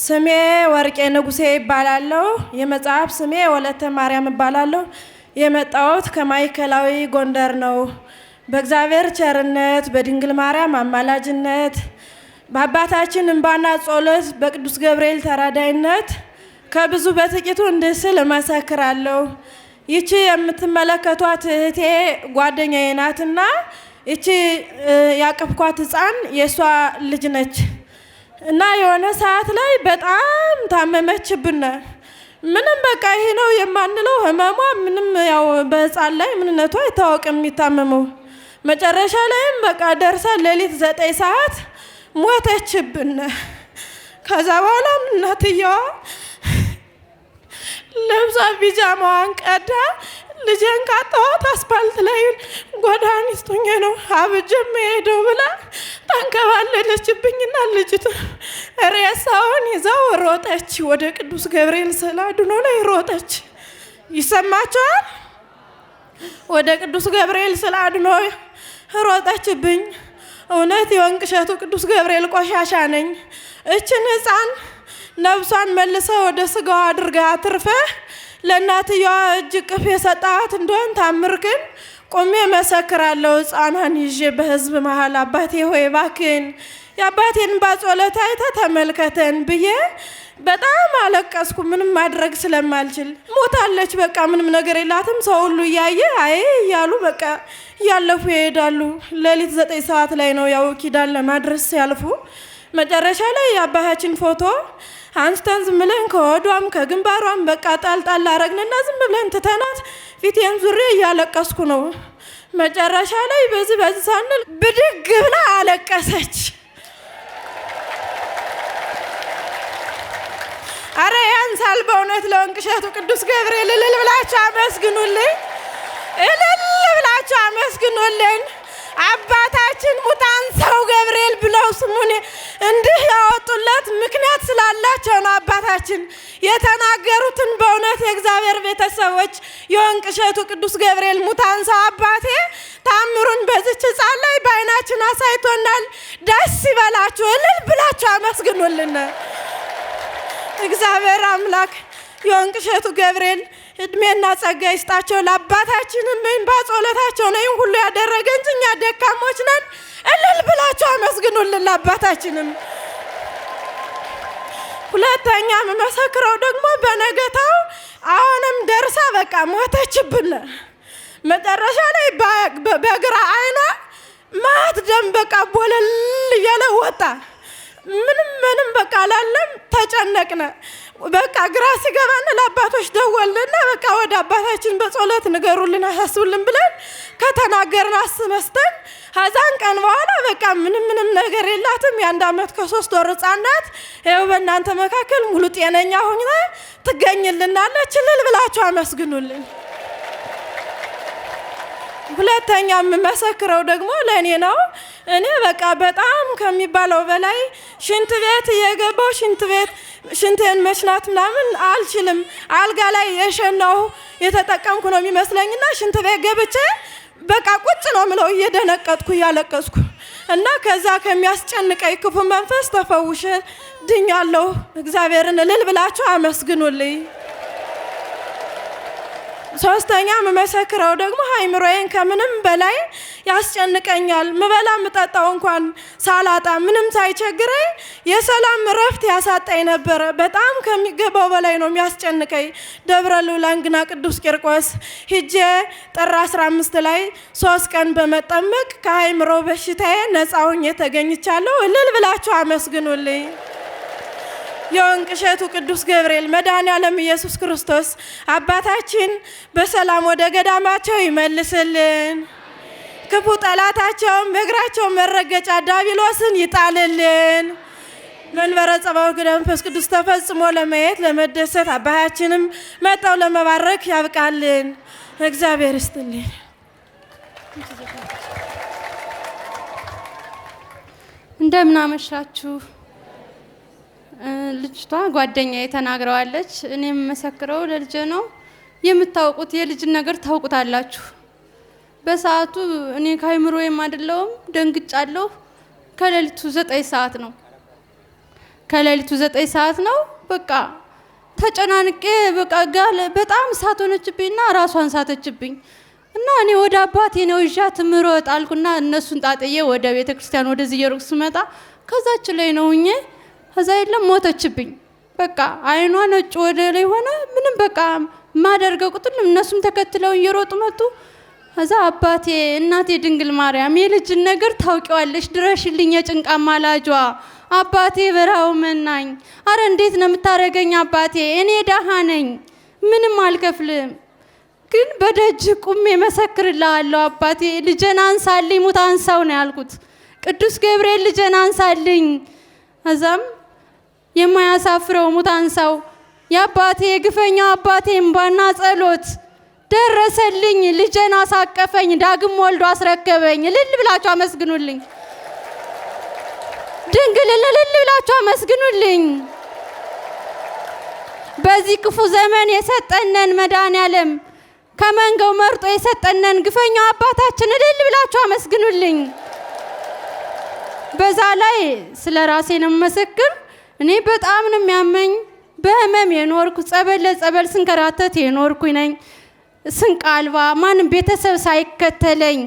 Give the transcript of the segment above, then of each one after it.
ስሜ ወርቄ ንጉሴ ይባላለሁ። የመጽሐፍ ስሜ ወለተ ማርያም ይባላለሁ። የመጣሁት ከማዕከላዊ ጎንደር ነው። በእግዚአብሔር ቸርነት በድንግል ማርያም አማላጅነት በአባታችን እንባና ጸሎት በቅዱስ ገብርኤል ተራዳይነት ከብዙ በጥቂቱ እንዲህ ስል እመሰክራለሁ። ይቺ የምትመለከቷት እህቴ ጓደኛዬ ናትና ይቺ ያቀፍኳት ሕፃን የሷ ልጅ ነች እና የሆነ ሰዓት ላይ በጣም ታመመችብን። ምንም በቃ ይሄ ነው የማንለው ህመሟ ምንም ያው በሕፃን ላይ ምንነቷ አይታወቅም የሚታመመው። መጨረሻ ላይም በቃ ደርሳ ሌሊት 9 ሰዓት ሞተችብን። ከዛ በኋላ እናትየዋ ለብሳ ቢጃማዋን ቀዳ ልጄን ካጣኋት አስፓልት ላይ ጎዳና ይስጡኝ ነው አብጀም ሄደው ብላ ታንከባለለችብኝና ልጅቱ ሬሳውን ይዛው ሮጠች። ወደ ቅዱስ ገብርኤል ስዕለ አድኅኖ ላይ ሮጠች። ይሰማቸዋል። ወደ ቅዱስ ገብርኤል ስዕለ አድኅኖ ሮጠችብኝ። እውነት የወንቅ እሸቱ ቅዱስ ገብርኤል ቆሻሻ ነኝ። እችን ሕፃን ነፍሷን መልሰ ወደ ስጋዋ አድርጋ አትርፈ ለእናትየዋ እጅ ቅፍ የሰጣት እንደሆን ታምርክን ቆሜ መሰክራለሁ። ሕፃኗን ይዤ በህዝብ መሃል አባቴ ሆይ እባክህን የአባቴን ጸሎት አይተህ ተመልከተን ብዬ በጣም አለቀስኩ። ምንም ማድረግ ስለማልችል ሞታለች። በቃ ምንም ነገር የላትም። ሰው ሁሉ እያየ አይ እያሉ በቃ እያለፉ ይሄዳሉ። ሌሊት 9 ሰዓት ላይ ነው ያው ኪዳን ለማድረስ ሲያልፉ መጨረሻ ላይ የአባታችን ፎቶ አንስተን ዝም ብለን ከወዷም ከግንባሯም በቃ ጣልጣል አረግንና ዝም ብለን ትተናት ፊቴን ዙሬ እያለቀስኩ ነው። መጨረሻ ላይ በዚህ ሳንል ብድግ ብላ አለቀሰች። አረ ያንሳል በእውነት ለወንቅ እሸቱ ቅዱስ ገብርኤል እልል ብላችሁ አመስግኑልኝ። እልል ብላችሁ አመስግኑልኝ። አባታችን ሙታን ሰው ገብርኤል ብለው ስሙን እንዲህ ያወጡለት ምክንያት ስላላቸው ነው። አባታችን የተናገሩትን በእውነት የእግዚአብሔር ቤተሰቦች የወንቅ እሸቱ ቅዱስ ገብርኤል ሙታን ሰው አባቴ ታምሩን በዚች ሕፃን ላይ በዓይናችን አሳይቶናል። ደስ ይበላችሁ፣ እልል ብላችሁ አመስግኑልን። እግዚአብሔር አምላክ የወንቅ እሸቱ ገብርኤል እድሜና ጸጋ ይስጣቸው። ለአባታችንም በጸሎታቸው ነው ይህን ሁሉ ያደረገ እንጂ እኛ ደካሞች ነን። እልል ብላችሁ አመስግኑልን ለአባታችንም። ሁለተኛ የምመሰክረው ደግሞ በነገታው አሁንም ደርሳ በቃ ሞተችብን። መጨረሻ ላይ በግራ አይኗ ማት ደም በቃ ቦለል እያለ ወጣ። ምንም በቃ አላለም። ተጨነቅነ። በቃ ግራ ሲገባን ለአባቶች ደወልና በቃ ወደ አባታችን በጸሎት ንገሩልን አሳስቡልን ብለን ከተናገርን አስመስተን ሀዛን ቀን በኋላ በቃ ምንም ነገር የላትም። የ1 ዓመት ከ3 ወር ሕፃን ናት። ይኸው በእናንተ መካከል ሙሉ ጤነኛ ሆና ትገኝልናለች። እልል ብላችሁ አመስግኑልን። ሁለተኛ የምመሰክረው ደግሞ ለእኔ ነው። እኔ በቃ በጣም ከሚባለው በላይ ሽንት ቤት የገባው ሽንቴን መሽናት ምናምን አልችልም። አልጋ ላይ የሸናው የተጠቀምኩ ነው የሚመስለኝና ሽንት ቤት ገብቼ በቃ ቁጭ ነው ምለው እየደነቀጥኩ እያለቀስኩ እና ከዛ ከሚያስጨንቀኝ ክፉ መንፈስ ተፈውሼ ድኛለሁ። እግዚአብሔርን እልል ብላችሁ አመስግኑልኝ። ሶስተኛ የምመሰክረው ደግሞ አእምሮዬን ከምንም በላይ ያስጨንቀኛል። ምበላ ምጠጣው እንኳን ሳላጣ ምንም ሳይቸግረኝ የሰላም እረፍት ያሳጣኝ ነበረ። በጣም ከሚገባው በላይ ነው የሚያስጨንቀኝ። ደብረ ልዑላንግና ቅዱስ ቂርቆስ ሂጄ ጥር 15 ላይ 3 ቀን በመጠመቅ ከአእምሮ በሽታዬ ነፃ ሆኜ ተገኝቻለሁ። እልል ብላችሁ አመስግኑልኝ። የወንቅ እሸቱ ቅዱስ ገብርኤል መድኃኔዓለም ኢየሱስ ክርስቶስ አባታችን በሰላም ወደ ገዳማቸው ይመልስልን። ክፉ ጠላታቸውን በእግራቸው መረገጫ ዲያብሎስን ይጣልልን። መንበረ ጸባኦት መንፈስ ቅዱስ ተፈጽሞ ለማየት ለመደሰት አባታችንም መጣው ለመባረክ ያብቃልን። እግዚአብሔር ይስጥልን። እንደምን አመሻችሁ። ልጅቷ ጓደኛዬ ተናግረዋለች። እኔ የምመሰክረው ለልጄ ነው። የምታውቁት የልጅን ነገር ታውቁታላችሁ። በሰዓቱ እኔ ከአይምሮዬም አይደለሁም፣ ደንግጫለሁ። ከሌሊቱ 9 ሰዓት ነው። ከሌሊቱ 9 ሰዓት ነው። በቃ ተጨናንቄ በቃ በጣም እሳት ሆነችብኝና ራሷን ሳተችብኝ እና እኔ ወደ አባቴ ነው ይዣት ምሮጥ አልኩና እነሱን ጣጥዬ ወደ ቤተ ክርስቲያን ወደዚህ እየሮጥኩ ስመጣ ከዛች ላይ ነው እኛ ከዛ የለም ሞተችብኝ። በቃ አይኗ ነጭ ወደ ላይ ሆነ። ምንም በቃ ማደርገው ቁጥር እነሱም ተከትለው እየሮጡ መጡ። ከዛ አባቴ እናቴ ድንግል ማርያም የልጅን ነገር ታውቂዋለሽ፣ ድረሽልኝ የጭንቃ ማላጇ አባቴ በራው መናኝ። አረ እንዴት ነው የምታረገኝ አባቴ? እኔ ደሃ ነኝ፣ ምንም አልከፍልም፣ ግን በደጅ ቁሜ መሰክርልሃለሁ አባቴ። ልጄን አንሳልኝ፣ ሙት አንሳው ነው ያልኩት። ቅዱስ ገብርኤል ልጄን አንሳልኝ። ከዛም የማያሳፍረው ሙት አንሳው የአባቴ የግፈኛው አባቴ እምባና ጸሎት ደረሰልኝ። ልጄን አሳቀፈኝ፣ ዳግም ወልዶ አስረከበኝ። እልል ብላችሁ አመስግኑልኝ። ድንግል እልል ብላችሁ አመስግኑልኝ። በዚህ ክፉ ዘመን የሰጠነን መድኃኔዓለም ከመንጋው መርጦ የሰጠነን ግፈኛው አባታችን እልል ብላችሁ አመስግኑልኝ። በዛ ላይ ስለ ራሴ ነው መሰክር። እኔ በጣም ነው የሚያመኝ። በህመም የኖርኩ ጸበል ለጸበል ስንከራተት የኖርኩ ነኝ። ስንቅ አልባ ማንም ቤተሰብ ሳይከተለኝ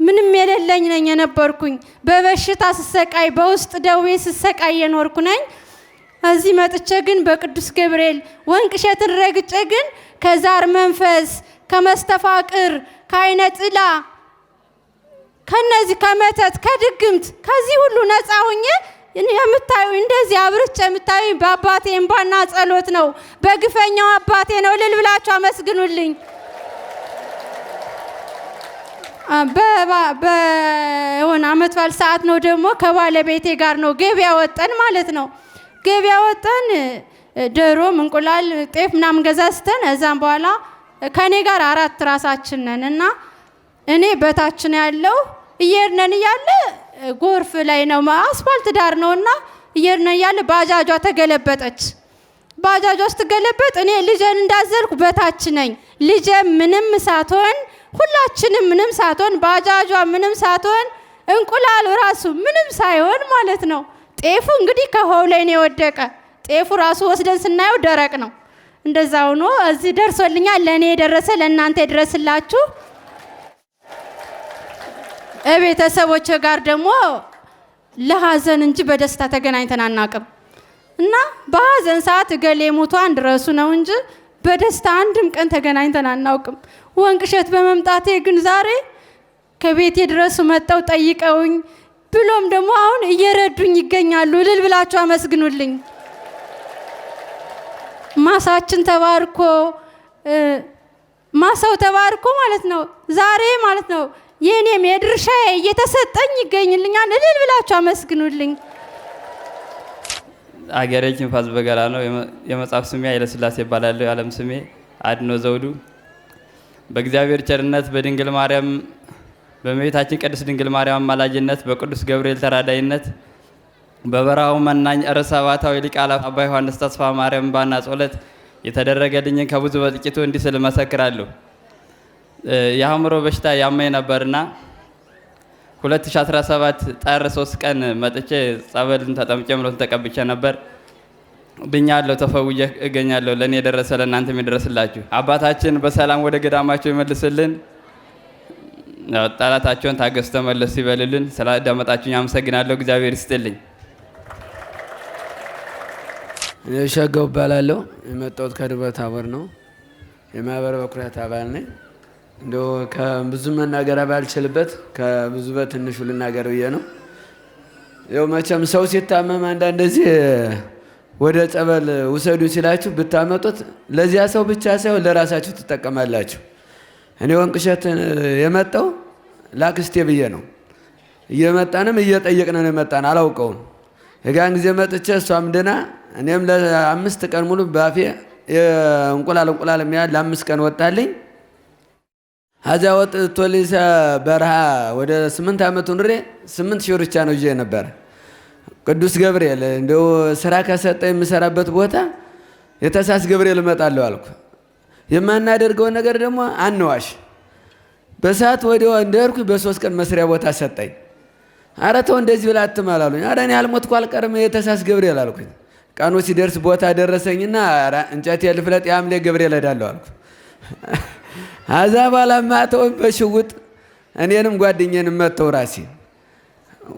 ምንም የሌለኝ ነኝ የነበርኩኝ። በበሽታ ስሰቃይ በውስጥ ደዌ ስሰቃይ የኖርኩ ነኝ። እዚህ መጥቼ ግን በቅዱስ ገብርኤል ወንቅሸትን ረግጬ ግን ከዛር መንፈስ ከመስተፋቅር ከአይነ ጥላ ከነዚህ ከመተት ከድግምት ከዚህ ሁሉ ነፃ ሆኜ የምታዩ እንደዚህ አብርቼ የምታዩ በአባቴ እምባና ጸሎት ነው፣ በግፈኛው አባቴ ነው። እልል ብላችሁ አመስግኑልኝ። በሆነ አመት በዓል ሰዓት ነው ደግሞ ከባለቤቴ ጋር ነው ገበያ ወጠን ማለት ነው። ገበያ ወጠን ዶሮም እንቁላል ጤፍ ምናምን ገዛዝተን እዛም በኋላ ከኔ ጋር 4 ራሳችን ነን እና እኔ በታች ነው ያለው። እየሄድን እያለ ጎርፍ ላይ ነው አስፋልት ዳር ነውና እየሄድን እያለ ባጃጇ ተገለበጠች። ባጃጇ ስትገለበጥ እኔ ልጄን እንዳዘልኩ በታች ነኝ። ልጄ ምንም ሳትሆን ሁላችንም ምንም ሳትሆን ባጃጇ ምንም ሳትሆን እንቁላሉ ራሱ ምንም ሳይሆን ማለት ነው። ጤፉ እንግዲህ ከሆው ላይ ነው የወደቀ። ጤፉ ራሱ ወስደን ስናየው ደረቅ ነው። እንደዛ ሆኖ እዚህ ደርሶልኛል። ለኔ የደረሰ ለእናንተ ይድረስላችሁ። ቤተሰቦቼ ጋር ደግሞ ለሐዘን እንጂ በደስታ ተገናኝተን አናውቅም እና በሐዘን ሰዓት እገሌ ሞቷን ድረሱ ነው እንጂ በደስታ አንድም ቀን ተገናኝተን አናውቅም። ወንቅሸት በመምጣቴ ግን ዛሬ ከቤቴ ድረሱ መጣው ጠይቀውኝ ብሎም ደግሞ አሁን እየረዱኝ ይገኛሉ። እልል ብላችሁ አመስግኑልኝ። ማሳችን ተባርኮ ማሳው ተባርኮ ማለት ነው ዛሬ ማለት ነው የኔም የድርሻዬ እየተሰጠኝ ይገኝልኛል። እልል ብላችሁ አመስግኑልኝ። አገሬችን ፋዝ በገላ ነው። የመጽሐፍ ስሜ ኃይለሥላሴ ይባላል። የዓለም ስሜ አድኖ ዘውዱ። በእግዚአብሔር ቸርነት በድንግል ማርያም በእመቤታችን ቅድስት ድንግል ማርያም አማላጅነት በቅዱስ ገብርኤል ተራዳይነት በበረሃው መናኝ ርዕሰ ባሕታዊ ሊቀ አእላፍ አባ ዮሐንስ ተስፋ ማርያም ባና ጸሎት የተደረገልኝን ከብዙ በጥቂቱ እንዲህ ስል እመሰክራለሁ። የአእምሮ በሽታ ያመኝ ነበርና 2017 ጥር 3 ቀን መጥቼ ጸበልን ተጠምቄ ምሎትን ተቀብቼ ነበር። ድኛለሁ፣ ተፈውዬ እገኛለሁ። ለኔ የደረሰ ለእናንተም ይድረስላችሁ። አባታችን በሰላም ወደ ገዳማቸው ይመልስልን። ጠላታቸውን ታገሱ ተመለሱ ይበልልን። ስላዳመጣችሁኝ አመሰግናለሁ። እግዚአብሔር ይስጥልኝ። እኔ ሸጋው እባላለሁ። የመጣሁት ከደብረ ታቦር ነው። የማህበረ በኩራት አባል ነኝ። እንደው ከብዙ መናገር ባልችልበት ከብዙ በትንሹ ልናገር ብዬ ነው። ያው መቼም ሰው ሲታመም አንዳንድ ጊዜ ወደ ጸበል ውሰዱ ሲላችሁ ብታመጡት ለዚያ ሰው ብቻ ሳይሆን ለራሳችሁ ትጠቀማላችሁ። እኔ ወንቅሸት የመጣው ላክስቴ ብዬ ነው። እየመጣንም እየጠየቅን ነው የመጣን። አላውቀውም። የጋን ጊዜ መጥቼ እሷም ድና እኔም ለ5 ቀን ሙሉ ባፌ እንቁላል የሚያህል ለ5 ቀን ወጣልኝ። አዚያ ወጥቶልኝ በረሃ ወደ 8 ዓመት ኑሬ 8 ሺህ ብቻ ነው ይዤ ነበር። ቅዱስ ገብርኤል እንደው ስራ ከሰጠ የምሰራበት ቦታ የተሳስ ገብርኤል እመጣለሁ አልኩ። የማናደርገውን ነገር ደግሞ አንዋሽ። በሰዓት ወዲያው እንደርኩ በ3 ቀን መስሪያ ቦታ ሰጠኝ። አረ ተው እንደዚህ ብላ አትማል አሉኝ። አረ እኔ አልሞትኩ አልቀርም የተሳስ ገብርኤል አልኩኝ። ቀኑ ሲደርስ ቦታ ደረሰኝና እንጨት ልፍለጥ የሐምሌ ገብርኤል እሄዳለሁ አልኩ። አዛ በኋላ ማተውን በሽውጥ እኔንም ጓደኛዬንም መተው ራሴ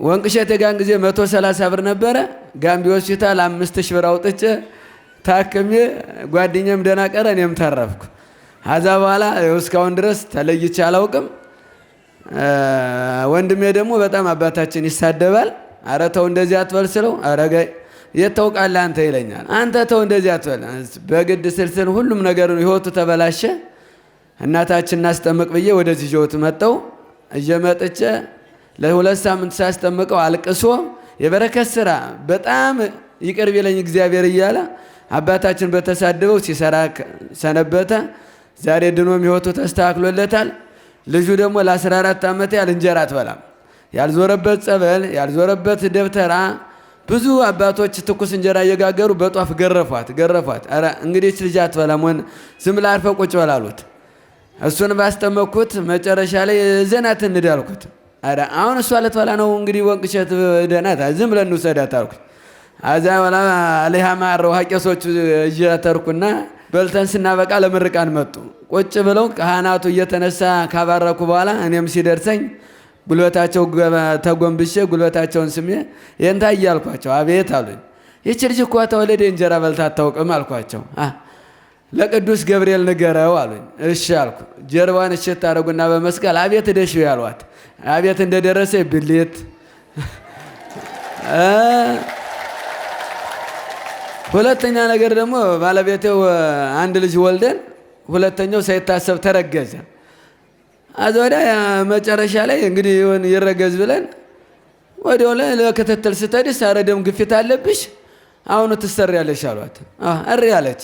ወንቅሸት የጋን ጊዜ 130 ብር ነበረ። ጋምቢ ሆስፒታል 5000 ብር አውጥቼ ታክሜ ጓደኛዬም ደህና ቀረ፣ እኔም ተረፍኩ። አዛ በኋላ እስካሁን ድረስ ተለይቼ አላውቅም። ወንድሜ ደግሞ በጣም አባታችን ይሳደባል። አረ ተው እንደዚህ አትበል ስለው አረጋ የት ታውቃለህ አንተ ይለኛል። አንተ ተው እንደዚህ አትበል። በግድ ስልስል ሁሉም ነገር ህይወቱ ተበላሸ። እናታችን እናስጠምቅ ብዬ ወደዚህ ጆት መጣው። እየመጥቼ ለ2 ሳምንት ሳስጠምቀው አልቅሶ የበረከት ስራ በጣም ይቅር ቢለኝ እግዚአብሔር እያለ አባታችን በተሳደበው ሲሰራ ሰነበተ። ዛሬ ድኖም ህይወቱ ተስተካክሎለታል። ልጁ ደግሞ ለ14 ዓመት ያህል እንጀራ አትበላም። ያልዞረበት ጸበል ያልዞረበት ደብተራ ብዙ አባቶች ትኩስ እንጀራ እየጋገሩ በጧፍ ገረፏት። ኧረ እንግዲህ ልጅ አትበላም ወን ዝም ብለህ አርፈህ ቁጭ በል አሉት። እሱን ባስጠመቅኩት መጨረሻ ላይ ዘናት እንዳልኩት አረ አሁን እሷ ልትበላ ነው እንግዲህ ወንቅሸት ደናት ዝም ብለን እንውሰዳት አልኩት። አዛ ወላ አለሃ ማረው ቄሶቹ እየተርኩና በልተን ስናበቃ ለምርቃን መጡ። ቁጭ ብለው ካህናቱ እየተነሳ ካባረኩ በኋላ እኔም ሲደርሰኝ ጉልበታቸው ተጎንብሼ ጉልበታቸውን ስሜ የንታ እያልኳቸው አቤት አሉኝ። ይህች ልጅ እኮ ተወለደ እንጀራ በልታ አታውቅም አልኳቸው። ለቅዱስ ገብርኤል ንገረው አሉኝ። እሺ አልኩ። ጀርባዋን እሽት አደረጉና በመስቀል አቤት ደሽ ያሏት። አቤት እንደደረሰ ብሌት። ሁለተኛ ነገር ደግሞ ባለቤቴው አንድ ልጅ ወልደን ሁለተኛው ሳይታሰብ ተረገዘ። አዘወዳ መጨረሻ ላይ እንግዲህ ይረገዝ ብለን ወዲያው ላይ ለክትትል ስትሄድ ኧረ ደም ግፊት አለብሽ አሁን ትሰሪያለሽ አሏት። እሪ አለች።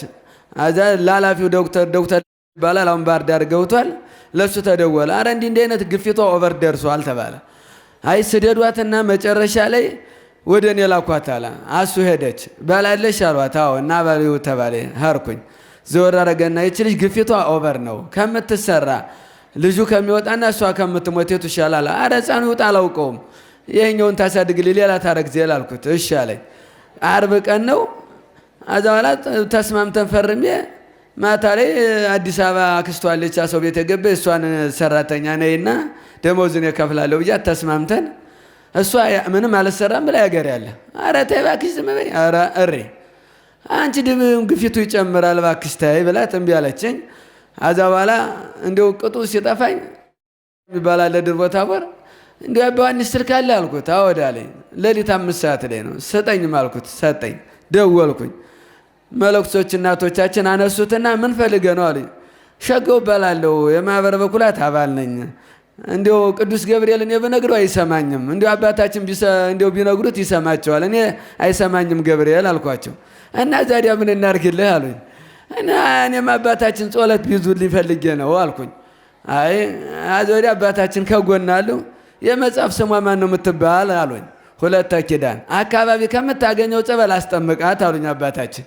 አዛ ላላፊው ዶክተር ይባላል አሁን ባህር ዳር ገብቷል። ለሱ ተደወለ። አረ እንዲህ አይነት ግፊቷ ኦቨር ደርሷል ተባለ። አይ ስደዷትና መጨረሻ ላይ ወደ እኔ ላኳት አለ። አሱ ሄደች። ባላለሽ አሏት። አዎ እና ባሊው ተባለ። ሀርኩኝ ዘወር አረገና ይች ልጅ ግፊቷ ኦቨር ነው ከምትሰራ ልጁ ከሚወጣና እሷ ከምትሞት የቱ ይሻላል? አረ ሕፃኑ ይውጣ አላውቀውም ይሄኛውን ታሳድግልኝ ሌላ ታረግዘል አልኩት። እሺ አለኝ። ዓርብ ቀን ነው። አዛ በኋላ ተስማምተን ፈርሜ ማታ ላይ አዲስ አበባ አክስቷ አለች ሰው ቤት የገባ እሷን ሰራተኛ ነይና ደሞዝን እከፍላለሁ ብያት ተስማምተን እሷ ምንም አልሰራም ብላ ያገር ያለ አረ ተይ እባክሽ ዝም በይ አረ እሪ አንቺ ደም ግፊቱ ይጨምራል እባክሽ ተይ ብላ እምቢ አለችኝ። አዛ በኋላ እንደው ቅጡ ሲጠፋኝ ይባላል ለድርቦ ታቦር እንደው አባዋንስ ስልክ አለ አልኩት። አወዳለኝ ሌሊት 5 ሰዓት ላይ ነው። ሰጠኝም አልኩት። ሰጠኝ። ደወልኩኝ። መለክቶች እናቶቻችን አነሱትና ምን ፈልገ ነው አለኝ። ሸገው እባላለሁ የማህበረ በኩላት አባል ነኝ። እንደው ቅዱስ ገብርኤል እኔ ብነግረው አይሰማኝም። እንደው አባታችን እንደው ቢነግሩት ይሰማቸዋል። እኔ አይሰማኝም ገብርኤል አልኳቸው። እና ዛዲያ ምን እናርግልህ አሉኝ። እና እኔም አባታችን ጸሎት ቢዙልኝ ፈልጌ ነው አልኩኝ። አይ አዘወዲያ አባታችን ከጎናሉ የመጽሐፍ ስሟ ማን ነው የምትባል አሉኝ። ሁለተ ኪዳን አካባቢ ከምታገኘው ጸበል አስጠምቃት አሉኝ አባታችን።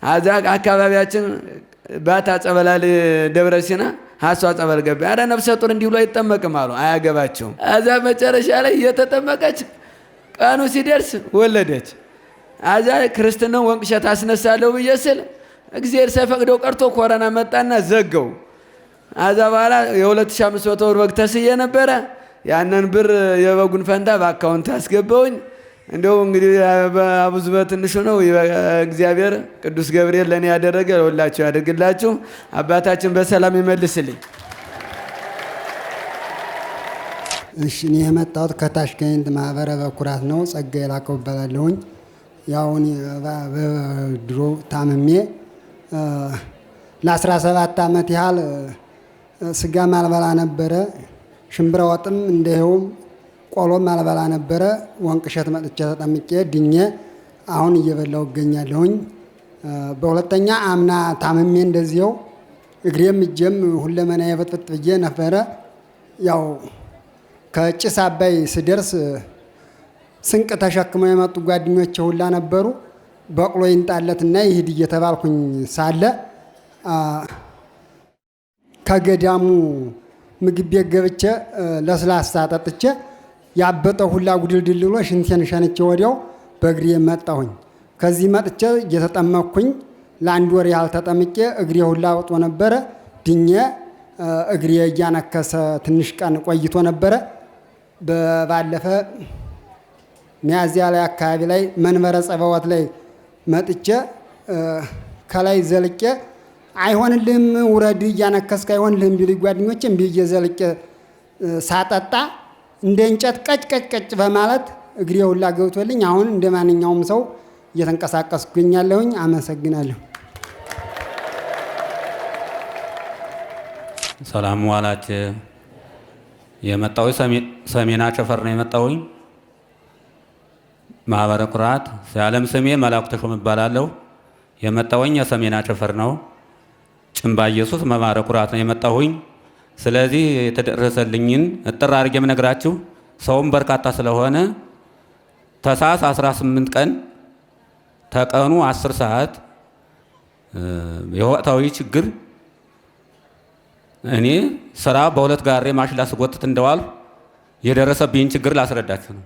አዛ አካባቢያችን ባታ ጸበላል ደብረ ሲና ሀሷ ጸበል ገባ። አረ ነፍሰ ጡር እንዲህ ብሎ አይጠመቅም አሉ። አያገባቸውም። አዛ መጨረሻ ላይ እየተጠመቀች ቀኑ ሲደርስ ወለደች። አዛ ክርስትናው ወንቅሸት አስነሳለሁ ብዬ ስል እግዚአብሔር ሳይፈቅደው ቀርቶ ኮረና መጣና ዘገው። አዛ በኋላ የ2500 ብር በግ ተስዬ ነበረ። ያንን ብር የበጉን ፈንታ በአካውንት አስገባውኝ። እንደው እንግዲህ አቡዝ በትንሹ ነው። እግዚአብሔር ቅዱስ ገብርኤል ለኔ ያደረገ ለሁላችሁ ያደርግላችሁ። አባታችን በሰላም ይመልስልኝ። እሺ እኔ የመጣሁት ከታሽከንት ማህበረ በኩራት ነው። ጸጋዬ ላከው እባላለሁኝ። ያው እኔ በድሮ ታምሜ ለ17 ዓመት ያህል ስጋ ማልበላ ነበረ። ሽምብራ ወጥም እንደውም ቆሎም አልበላ ነበረ። ወንቅሸት መጥቼ ተጠምቄ ድኜ አሁን እየበላው እገኛለሁኝ። በሁለተኛ አምና ታምሜ እንደዚያው እግሬም እጄም ሁለመና የበጥብጥ ብዬ ነበረ። ያው ከጭስ አባይ ስደርስ ስንቅ ተሸክመው የመጡ ጓደኞቼ ሁላ ነበሩ። በቅሎ ይንጣለትና ይሄድ እየተባልኩኝ ሳለ ከገዳሙ ምግብ ቤት ገብቼ ለስላሳ ጠጥቼ ያበጠው ሁላ ጉድልድል ብሎ ሽንቴን ሸንቼ ወዲያው በእግሬ መጣሁኝ። ከዚህ መጥቼ እየተጠመቅኩኝ ለአንድ ወር ያህል ተጠምቄ እግሬ ሁላ ወጥቶ ነበረ። ድኜ እግሬ እያነከሰ ትንሽ ቀን ቆይቶ ነበረ። ባለፈ ሚያዝያ ላይ አካባቢ ላይ መንበረ ጸባዖት ላይ መጥቼ ከላይ ዘልቄ አይሆንልህም ውረድ እያነከስክ አይሆንልህም ቢሉኝ ጓደኞቼ እምቢ ብዬ ዘልቄ ሳጠጣ እንደ እንጨት ቀጭ ቀጭ ቀጭ በማለት እግሬ ሁላ ገብቶልኝ አሁን እንደ ማንኛውም ሰው እየተንቀሳቀስኩ እገኛለሁኝ። አመሰግናለሁ። ሰላም ዋላችሁ። የመጣው ሰሜን አቸፈር ነው የመጣውኝ። ማህበረ ኩራት የዓለም ስሜ መላኩ ተሾመ እባላለሁ። የመጣውኝ የሰሜን አቸፈር ነው። ጭንባ ኢየሱስ ማህበረ ኩራት ነው የመጣሁኝ። ስለዚህ የተደረሰልኝን እጥር አድርጌ የምነግራችሁ ሰውም በርካታ ስለሆነ ታኅሳስ 18 ቀን ተቀኑ 10 ሰዓት የወቅታዊ ችግር እኔ ስራ በሁለት ጋሬ ማሽላ ስጎትት እንደዋል የደረሰብኝ ችግር ላስረዳችሁ ነው።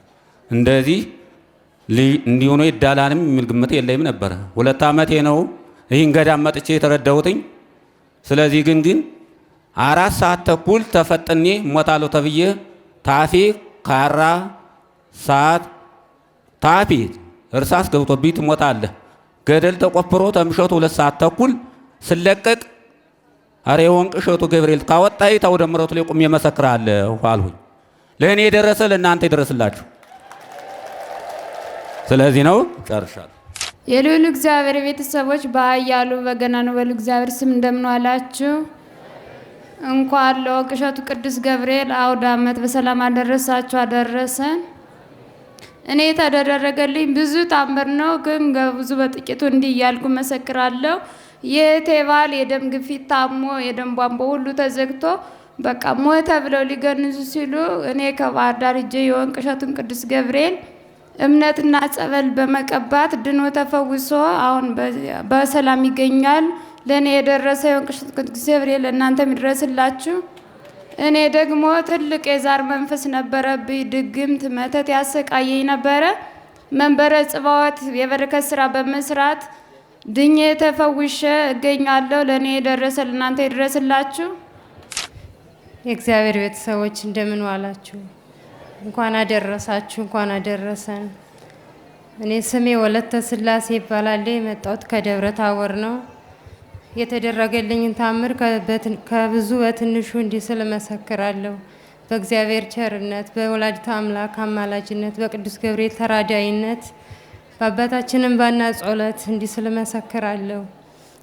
እንደዚህ እንዲሆነ ይዳላንም የሚል ግምት የለኝም ነበረ። 2 ዓመቴ ነው ይህን ገዳም መጥቼ የተረዳሁትኝ። ስለዚህ ግን 4 ሰዓት ተኩል ተፈጥኔ ሞታለሁ ተብዬ ታፌ ካራ ሰዓት ታፌ እርሳስ ገብቶብኝ ትሞታለህ ገደል ተቆፍሮ ተምሸቱ 2 ሰዓት ተኩል ስለቀቅ አሬ ወንቅ እሸቱ ገብርኤል ካወጣይ ታውደ ምሕረቱ ላይ ቆሜ መሰክራለሁ አልሁኝ። ለእኔ የደረሰ ለእናንተ ይደረስላችሁ። ስለዚህ ነው ጨርሻለሁ። የልዑል እግዚአብሔር ቤተሰቦች በኃያሉ በገናኑ በልዑል እግዚአብሔር ስም እንደምን ዋላችሁ? እንኳን ለወንቅ እሸቱ ቅዱስ ገብርኤል አውደ ዓመት በሰላም አደረሳችሁ አደረሰን። እኔ የተደረገልኝ ብዙ ታምር ነው፣ ግን ብዙ በጥቂቱ እንዲህ እያልኩ መሰክራለሁ። የእህቴ ባል የደም ግፊት ታሞ የደም ቧንቧ ሁሉ ተዘግቶ በቃ ሞተ ብለው ሊገንዙ ሲሉ እኔ ከባህር ዳር ሄጄ የወንቅ እሸቱን ቅዱስ ገብርኤል እምነትና ጸበል በመቀባት ድኖ ተፈውሶ አሁን በሰላም ይገኛል። ለእኔ የደረሰ የወንቅ እሸቱ ቅዱስ ገብርኤል ለእናንተ የሚደረስላችሁ። እኔ ደግሞ ትልቅ የዛር መንፈስ ነበረብኝ። ድግምት መተት ያሰቃየኝ ነበረ። መንበረ ጸባዖት የበረከት ስራ በመስራት ድኜ ተፈውሼ እገኛለሁ። ለእኔ የደረሰ ለእናንተ ይድረስላችሁ። የእግዚአብሔር ቤተሰቦች እንደምን ዋላችሁ? እንኳን አደረሳችሁ፣ እንኳን አደረሰን። እኔ ስሜ ወለተ ስላሴ ይባላል። የመጣሁት ከደብረ ታቦር ነው። የተደረገልኝን ታምር ከብዙ በትንሹ እንዲህ ስል እመሰክራለሁ። በእግዚአብሔር ቸርነት፣ በወላዲተ አምላክ አማላጅነት፣ በቅዱስ ገብርኤል ተራዳይነት፣ በአባታችንም ባና ጸሎት እንዲህ ስል እመሰክራለሁ።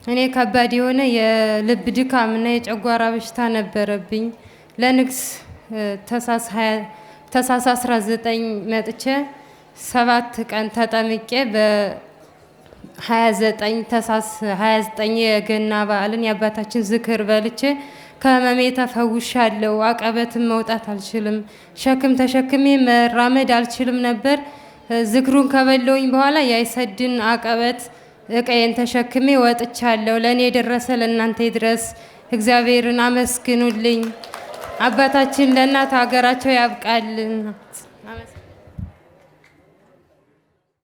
እኔ ከባድ የሆነ የልብ ድካምና የጨጓራ በሽታ ነበረብኝ። ለንግስ ታኅሳስ 19 መጥቼ 7 ቀን ተጠምቄ በ29 ታኅሳስ 29 የገና በዓልን የአባታችን ዝክር በልቼ ከህመሜ ተፈውሻለሁ። አቀበትም መውጣት አልችልም፣ ሸክም ተሸክሜ መራመድ አልችልም ነበር። ዝክሩን ከበለውኝ በኋላ ያይሰድን አቀበት እቀየን ተሸክሜ ወጥቻለሁ። ለእኔ የደረሰ ለእናንተ ይድረስ። እግዚአብሔርን አመስግኑልኝ። አባታችን ለእናት ሀገራቸው ያብቃልን።